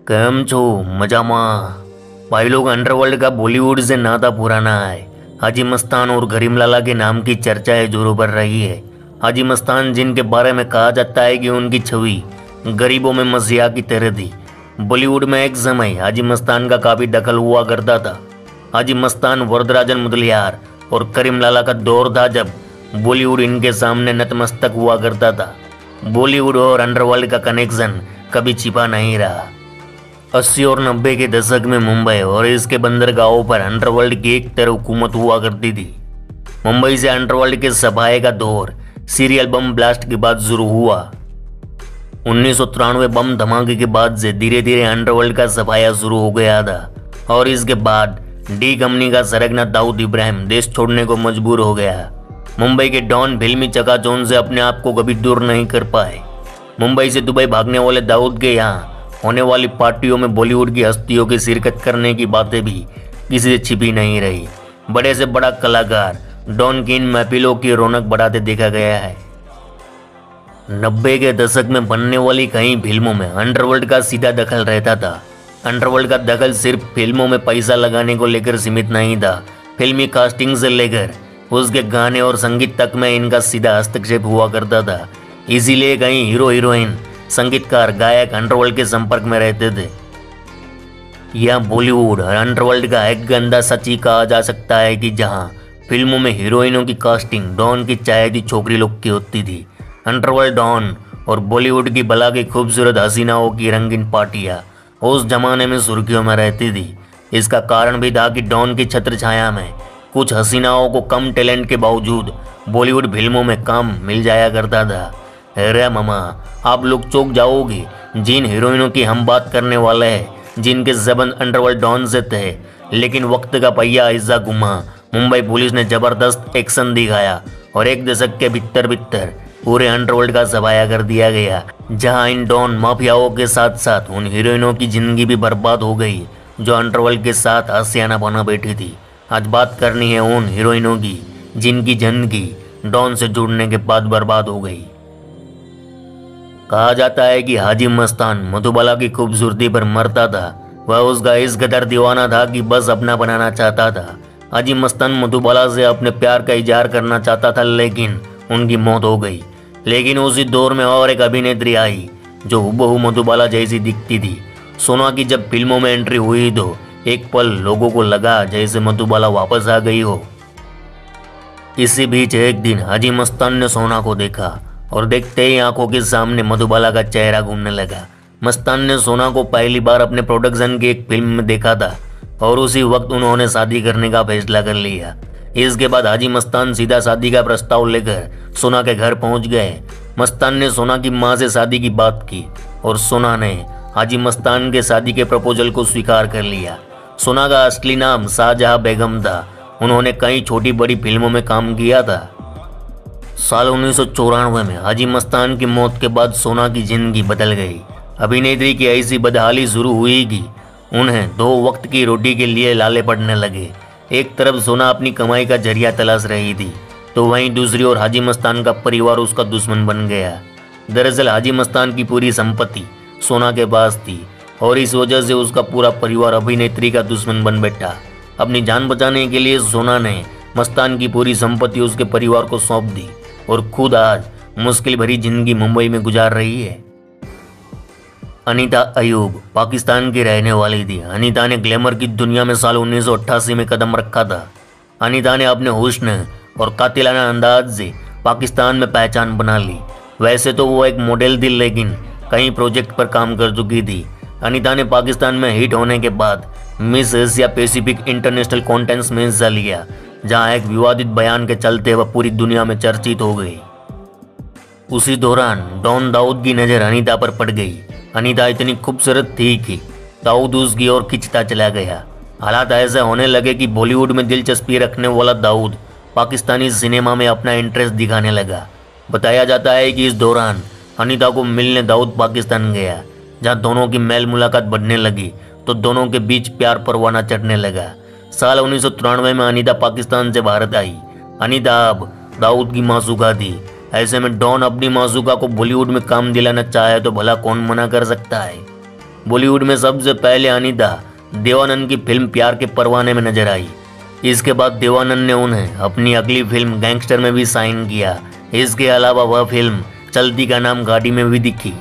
કેમ છો? મજામાં? भाई लोग, अंडरवर्ल्ड का बॉलीवुड से नाता पुराना है। हाजी मस्तान और करीम लाला के नाम की चर्चाएं जोरों पर रही है। हाजी मस्तान, जिनके बारे में कहा जाता है कि उनकी छवि गरीबों में मसीहा की तरह थी। बॉलीवुड में एक समय हाजी मस्तान का काफ़ी दखल हुआ करता था। हाजी मस्तान, वरदराजन मुदलियार और करीम लाला का दौर था जब बॉलीवुड इनके सामने नतमस्तक हुआ करता था। बॉलीवुड और अंडरवर्ल्ड का कनेक्शन कभी छिपा नहीं रहा। 80 और 90 के दशक में मुंबई और इसके बंदरगाहों पर अंडरवर्ल्ड की एक तरह हुकूमत हुआ करती थी। मुंबई से अंडरवर्ल्ड के सफाए का दौर सीरियल बम ब्लास्ट के बाद शुरू हुआ। 1993 बम धमाके के बाद से धीरे धीरे अंडरवर्ल्ड का सफाया शुरू हो गया था और इसके बाद डी कंपनी का सरगना दाऊद इब्राहिम देश छोड़ने को मजबूर हो गया। मुंबई के डॉन फिल्मी चकाचौंध से अपने आप को कभी दूर नहीं कर पाए। मुंबई से दुबई भागने वाले दाऊद के यहाँ होने वाली पार्टियों में बॉलीवुड की हस्तियों की शिरकत करने की बातें भी किसी से छिपी नहीं रही। बड़े से बड़ा कलाकार डॉन की इन महफिलों की रौनक बढ़ाते देखा गया है। 90 के दशक में बनने वाली कई फिल्मों में अंडरवर्ल्ड का सीधा दखल रहता था। अंडरवर्ल्ड का दखल सिर्फ फिल्मों में पैसा लगाने को लेकर सीमित नहीं था। फिल्मी कास्टिंग से लेकर उसके गाने और संगीत तक में इनका सीधा हस्तक्षेप हुआ करता था। इसीलिए कई हीरो हीरोइन, संगीतकार, गायक अंडरवर्ल्ड के संपर्क में रहते थे। यह बॉलीवुड और अंडरवर्ल्ड का एक गंदा सच ही कहा जा सकता है कि जहां फिल्मों में हीरोइनों की कास्टिंग डॉन की चाहती छोकरी लोग की होती थी, अंडरवर्ल्ड डॉन और बॉलीवुड की भला की खूबसूरत हसीनाओं की रंगीन पार्टियां उस जमाने में सुर्खियों में रहती थी। इसका कारण भी था कि डॉन की छत्र छाया में कुछ हसीनाओं को कम टैलेंट के बावजूद बॉलीवुड फिल्मों में काम मिल जाया करता था। अरे मामा, आप लोग चौंक जाओगे। जिन हीरोइनों की हम बात करने वाले हैं, जिनके ज़बंद अंडरवर्ल्ड डॉन से थे, लेकिन वक्त का पहिया ऐसा घुमा, मुंबई पुलिस ने जबरदस्त एक्शन दिखाया और एक दशक के भीतर पूरे अंडरवर्ल्ड का सफाया कर दिया गया। जहां इन डॉन माफियाओं के साथ साथ उन हीरोइनों की जिंदगी भी बर्बाद हो गई जो अंडरवर्ल्ड के साथ आशियाना बना बैठी थी। आज बात करनी है उन हीरोइनों की जिनकी जिंदगी डॉन से जुड़ने के बाद बर्बाद हो गई। कहा जाता है कि हाजी मस्तान मधुबाला की खूबसूरती पर मरता था। वह उसका इस कदर दीवाना था कि बस अपना बनाना चाहता था। हाजी मस्तान मधुबाला से अपने प्यार का इजहार करना चाहता था, लेकिन उनकी मौत हो गई। लेकिन उसी दौर में और एक अभिनेत्री आई जो हुबहू मधुबाला जैसी दिखती थी। सोना की जब फिल्मों में एंट्री हुई तो एक पल लोगों को लगा जैसे मधुबाला वापस आ गई हो। इसी बीच एक दिन हाजी मस्तान ने सोना को देखा और देखते ही आंखों के सामने मधुबाला का चेहरा घूमने लगा। मस्तान ने सोना को पहली बार अपने प्रोडक्शन की एक फिल्म में देखा था और उसी वक्त उन्होंने शादी करने का फैसला कर लिया। इसके बाद हाजी मस्तान सीधा शादी का प्रस्ताव लेकर सोना के घर पहुंच गए। मस्तान ने सोना की मां से शादी की बात की और सोना ने हाजी मस्तान के शादी के प्रपोजल को स्वीकार कर लिया। सोना का असली नाम शाहजहां बेगम था। उन्होंने कई छोटी बड़ी फिल्मों में काम किया था। साल 1994 में हाजी मस्तान की मौत के बाद सोना की जिंदगी बदल गई। अभिनेत्री की ऐसी बदहाली शुरू हुई कि उन्हें दो वक्त की रोटी के लिए लाले पड़ने लगे। एक तरफ सोना अपनी कमाई का जरिया तलाश रही थी, तो वहीं दूसरी ओर हाजी मस्तान का परिवार उसका दुश्मन बन गया। दरअसल हाजी मस्तान की पूरी संपत्ति सोना के पास थी और इस वजह से उसका पूरा परिवार अभिनेत्री का दुश्मन बन बैठा। अपनी जान बचाने के लिए सोना ने मस्तान की पूरी संपत्ति उसके परिवार को सौंप दी और खुद आज मुश्किल भरी जिंदगी मुंबई में गुजार रही है। अनीता अयूब पाकिस्तान की रहने वाली थी। अनीता ने ग्लैमर की दुनिया में साल 1988 में कदम रखा था। अनीता ने अपने हुस्न और कातिलाना अंदाज से पाकिस्तान में पहचान बना ली। वैसे तो वो एक मॉडल थी, लेकिन कई प्रोजेक्ट पर काम कर चुकी थी। अनीता ने पाकिस्तान में हिट होने के बाद miss Asia Pacific international contest में हिस्सा लिया, जहां एक विवादित बयान के चलते वह पूरी दुनिया में चर्चित हो गई। उसी दौरान डॉन दाऊद की नज़र अनीता पर पड़ गई। अनीता इतनी खूबसूरत थी कि दाऊद उसकी ओर खिंचता चला गया। हालात ऐसे होने लगे कि बॉलीवुड में दिलचस्पी रखने वाला दाऊद पाकिस्तानी सिनेमा में अपना इंटरेस्ट दिखाने लगा। बताया जाता है कि इस दौरान अनीता को मिलने दाऊद पाकिस्तान गया, जहां दोनों की मेल मुलाकात बढ़ने लगी तो दोनों के बीच प्यार परवाना चढ़ने लगा। साल 1993 में अनीता पाकिस्तान से भारत आई। अनीता अब दाऊद की मासूका थी। ऐसे में डॉन अपनी मासूका को बॉलीवुड में काम दिलाना चाहे तो भला कौन मना कर सकता है। बॉलीवुड में सबसे पहले अनीता देवानंद की फिल्म प्यार के परवाने में नजर आई। इसके बाद देवानंद ने उन्हें अपनी अगली फिल्म गैंगस्टर में भी साइन किया। इसके अलावा वह फिल्म चलती का नाम गाड़ी में भी दिखी।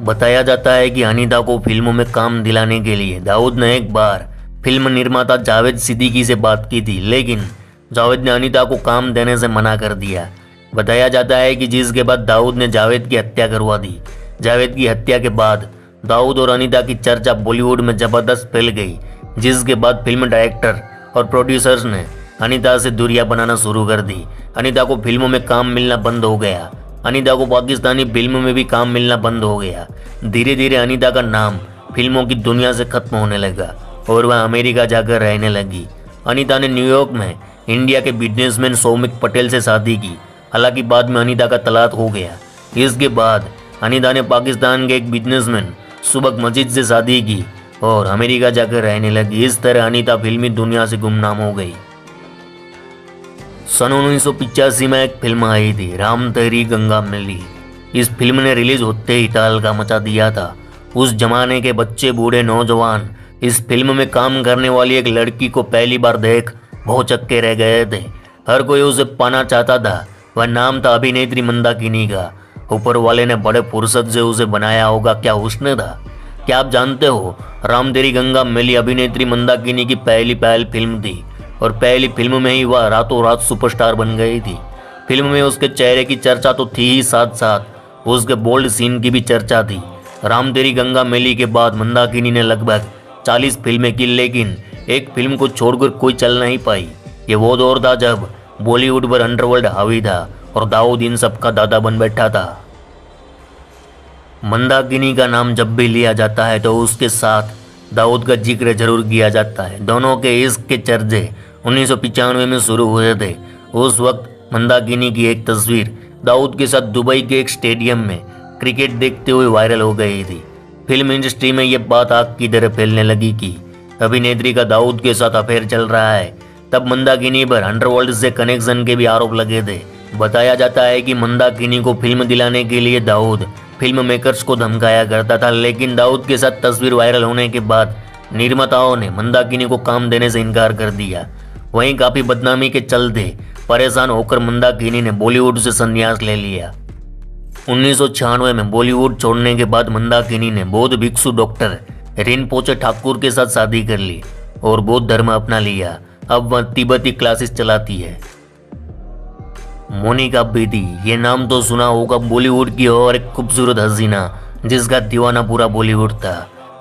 बताया जाता है कि अनीता को फिल्मों में काम दिलाने के लिए दाऊद ने एक बार फिल्म निर्माता जावेद सिद्दीकी से बात की थी, लेकिन जावेद ने अनीता को काम देने से मना कर दिया। बताया जाता है कि जिसके बाद दाऊद ने जावेद की हत्या करवा दी। जावेद की हत्या के बाद दाऊद और अनीता की चर्चा बॉलीवुड में जबरदस्त फैल गई, जिसके बाद फिल्म डायरेक्टर और प्रोड्यूसर्स ने अनीता से दूरियां बनाना शुरू कर दी। अनीता को फिल्मों में काम मिलना बंद हो गया। अनीता को पाकिस्तानी फिल्मों में भी काम मिलना बंद हो गया। धीरे धीरे अनीता का नाम फिल्मों की दुनिया से खत्म होने लगा और वह अमेरिका जाकर रहने लगी। अनीता ने न्यूयॉर्क में इंडिया के बिजनेसमैन सौमिक पटेल से शादी की। हालांकि बाद में अनीता का तलाक हो गया। इसके बाद अनीता ने पाकिस्तान के एक बिजनेसमैन सुबक मजीद से शादी की और अमेरिका जाकर रहने लगी। इस तरह अनीता फिल्मी दुनिया से गुमनाम हो गई। सन 1985 में एक फिल्म आई थी, राम तेरी गंगा मैली। इस फिल्म ने रिलीज होते ही तहलका मचा दिया था। उस जमाने के बच्चे बूढ़े नौजवान इस फिल्म में काम करने वाली एक लड़की को पहली बार देख भौचक्के रह गए थे। हर कोई उसे पाना चाहता था। वह नाम था अभिनेत्री मंदाकिनी का। ऊपर वाले ने बड़े फुर्सत से उसे बनाया होगा। क्या हुस्न था। क्या आप जानते हो, राम तेरी गंगा मैली अभिनेत्री मंदाकिनी की पहली फिल्म थी और पहली फिल्म में ही वह रातों रात सुपरस्टार बन गई थी। फिल्म में उसके चेहरे की चर्चा तो थी ही, साथ साथ उसके बोल्ड सीन की भी चर्चा थी। राम तेरी गंगा मैली के बाद मंदाकिनी ने लगभग 40 फिल्में की, लेकिन एक फिल्म को छोड़कर कोई चल नहीं पाई। ये वो दौर था जब बॉलीवुड पर अंडरवर्ल्ड हावी था और दाऊद इन सब का दादा बन बैठा था। मंदाकिनी का नाम जब भी लिया जाता है तो उसके साथ दाऊद का जिक्र जरूर किया जाता है। दोनों के इश्क के चर्चे 1995 में शुरू हुए थे। उस वक्त मंदाकिनी की एक तस्वीर दाऊद के साथ दुबई के एक स्टेडियम में क्रिकेट देखते हुए वायरल हो गई थी। फिल्म इंडस्ट्री में यह बात आग की तरह फैलने लगी कि अभिनेत्री का दाऊद के साथ अफेयर चल रहा है। तब मंदाकिनी पर अंडरवर्ल्ड से कनेक्शन के भी आरोप लगे थे। बताया जाता है कि मंदाकिनी को फिल्म दिलाने के लिए दाऊद फिल्म मेकर्स को धमकाया करता था, लेकिन दाऊद के साथ तस्वीर वायरल होने के बाद निर्माताओं ने मंदाकिनी को काम देने से इनकार कर दिया। वहीं काफी बदनामी के चलते परेशान होकर मंदाकिनी ने बॉलीवुड से संन्यास ले लिया। 1996 में बॉलीवुड छोड़ने के बाद मंदाकिनी ने बौद्ध भिक्षु डॉक्टर रिनपोचे ठाकुर के साथ शादी कर ली और बौद्ध धर्म अपना लिया। अब वह तिब्बती क्लासेस चलाती है। मोनिका बेदी, ये नाम तो सुना होगा। बॉलीवुड की और एक खूबसूरत हसीना जिसका दीवाना पूरा बॉलीवुड था।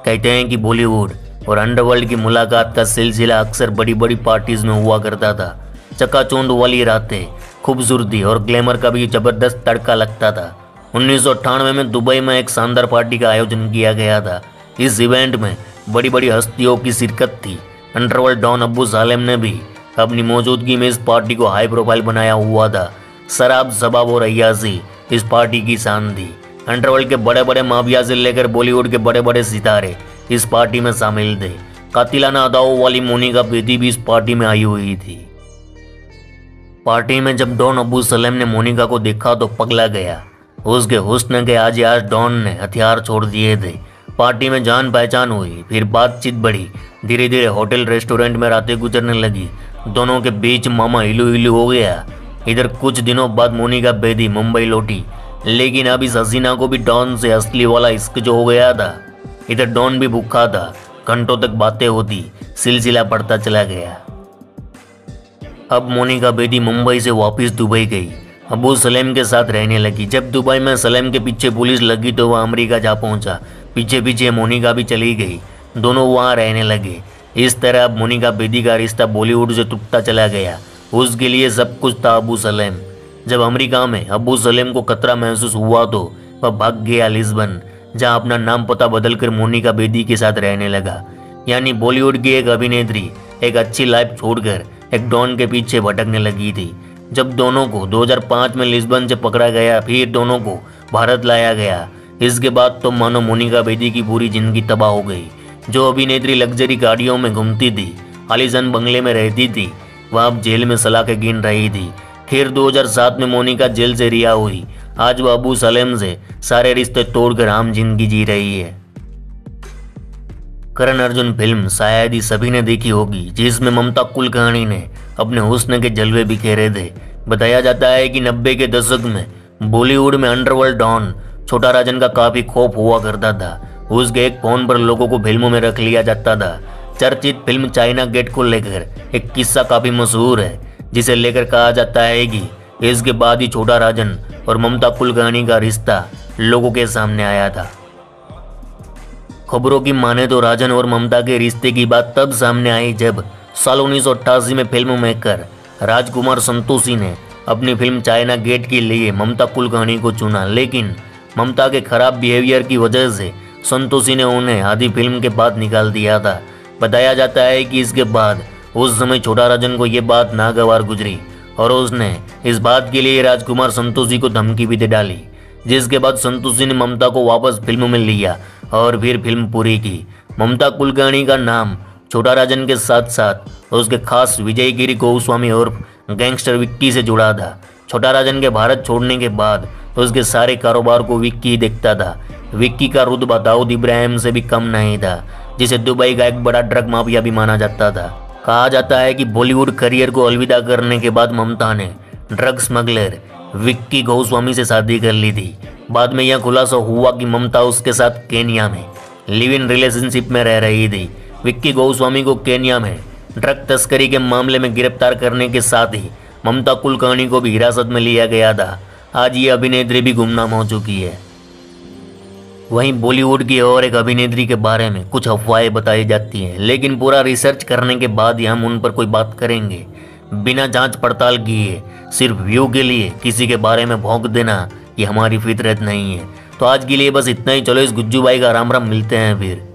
कहते हैं कि बॉलीवुड और अंडरवर्ल्ड की मुलाकात का सिलसिला अक्सर बड़ी बड़ी पार्टीज में हुआ करता था। चकाचौंध वाली रातें, खूबसूरती और ग्लैमर का भी जबरदस्त तड़का लगता था। 1998 में दुबई में एक शानदार पार्टी का आयोजन किया गया था। इस इवेंट में बड़ी बड़ी हस्तियों की शिरकत थी। अंडरवर्ल्ड डॉन अबू सालेम ने भी अपनी मौजूदगी में इस पार्टी को हाई प्रोफाइल बनाया हुआ था। शराब, शबाब और अय्याशी इस पार्टी की शान थी। अंडरवर्ल्ड के बड़े बड़े माफिया से लेकर बॉलीवुड के बड़े बड़े सितारे इस पार्टी में शामिल थे। कातिलाना अदाओं वाली मोनिका बेदी भी इस पार्टी में आई हुई थी। पार्टी में जब डॉन अबू सलेम ने मोनिका को देखा तो पगला गया। उसके हुस्न के आज डॉन ने हथियार छोड़ दिए थे। पार्टी में जान पहचान हुई, फिर बातचीत बढ़ी। धीरे धीरे होटल रेस्टोरेंट में रातें गुजरने लगी। दोनों के बीच मामा हिलू हिलू हो गया। इधर कुछ दिनों बाद मोनिका बेदी मुंबई लौटी, लेकिन अब इस हसीना को भी डॉन से असली वाला इश्क जो हो गया था। इधर डॉन भी भूखा था। घंटों तक बातें होती, सिलसिला बढ़ता चला गया। अब मोनिका बेदी मुंबई से वापस दुबई गई। अबू सलेम के साथ रहने लगी। जब दुबई में सलेम के पीछे पुलिस लगी तो वह अमेरिका जा पहुंचा। पीछे पीछे मोनिका भी चली गई। दोनों वहां रहने लगे। इस तरह अब मोनिका बेदी का रिश्ता बॉलीवुड से टूटता चला गया। उसके लिए सब कुछ था अबू सलेम। जब अमेरिका में अबू सलेम को खतरा महसूस हुआ तो वह भाग गया लिस्बन, जहां अपना नाम पता बदलकर मोनिका बेदी के साथ रहने लगा। यानी बॉलीवुड की एक अभिनेत्री एक अच्छी लाइफ छोड़कर एक डॉन के पीछे भटकने लगी थी। जब दोनों को 2005 में लिस्बन से पकड़ा गया, फिर दोनों को भारत लाया गया। इसके बाद तो मानो मोनिका बेदी की पूरी जिंदगी तबाह हो गई। जो अभिनेत्री लग्जरी गाड़ियों में घूमती थी, आलीशान बंगले में रहती थी, वह अब जेल में सलाखें गिन रही थी। फिर 2007 में मोनिका जेल से रिहा हुई। आज वो अबू सलेम से सारे रिश्ते तोड़कर आम जिंदगी जी रही है। करण अर्जुन फिल्म शायद ही सभी ने देखी होगी, जिसमें ममता कुलकर्णी ने अपने हुस्न के जलवे बिखेरे थे। बताया जाता है कि 90 के दशक में बॉलीवुड में अंडरवर्ल्ड डॉन छोटा राजन का काफी खौफ हुआ करता था। उसके एक फोन पर लोगों को फिल्मों में रख लिया जाता था। चर्चित फिल्म चाइना गेट को लेकर एक किस्सा काफी मशहूर है, जिसे लेकर कहा जाता है कि इसके बाद ही छोटा राजन और ममता कुलकर्णी का रिश्ता लोगों के सामने आया था। खबरों की माने तो राजन और ममता के रिश्ते की बात तब सामने आई जब साल 1988 में फिल्म मेकर राजकुमार संतोषी ने अपनी फिल्म चाइना गेट के लिए ममता कुलकर्णी को चुना, लेकिन ममता के खराब बिहेवियर की वजह से संतोषी ने उन्हें आधी फिल्म के बाद निकाल दिया था। बताया जाता है कि इसके बाद उस समय छोटा राजन को ये बात नागवार गुजरी और उसने इस बात के लिए राजकुमार संतोषी को धमकी भी दे डाली, जिसके बाद संतोषी ने ममता को वापस फिल्म में लिया और फिर फिल्म पूरी की। ममता कुलकर्णी का नाम छोटा राजन के साथ साथ उसके खास विजयगिरी गोस्वामी और गैंगस्टर विक्की से जुड़ा था। छोटा राजन के भारत छोड़ने के बाद उसके सारे कारोबार को विक्की ही देखता था। विक्की का रुतबा दाऊद इब्राहिम से भी कम नहीं था, जिसे दुबई का एक बड़ा ड्रग माफिया भी माना जाता था। कहा जाता है कि बॉलीवुड करियर को अलविदा करने के बाद ममता ने ड्रग स्मगलर विक्की गोस्वामी से शादी कर ली थी। बाद में यह खुलासा हुआ कि ममता उसके साथ केन्या में लिव इन रिलेशनशिप में रह रही थी। विक्की गोस्वामी को केन्या में ड्रग तस्करी के मामले में गिरफ्तार करने के साथ ही ममता कुलकर्णी को भी हिरासत में लिया गया था। आज ये अभिनेत्री भी गुमनाम हो चुकी है। वहीं बॉलीवुड की और एक अभिनेत्री के बारे में कुछ अफवाहें बताई जाती हैं, लेकिन पूरा रिसर्च करने के बाद ही हम उन पर कोई बात करेंगे। बिना जांच पड़ताल किए सिर्फ व्यू के लिए किसी के बारे में भौंक देना ये हमारी फितरत नहीं है। तो आज के लिए बस इतना ही। चलो इस गुज्जू भाई का राम राम, मिलते हैं फिर।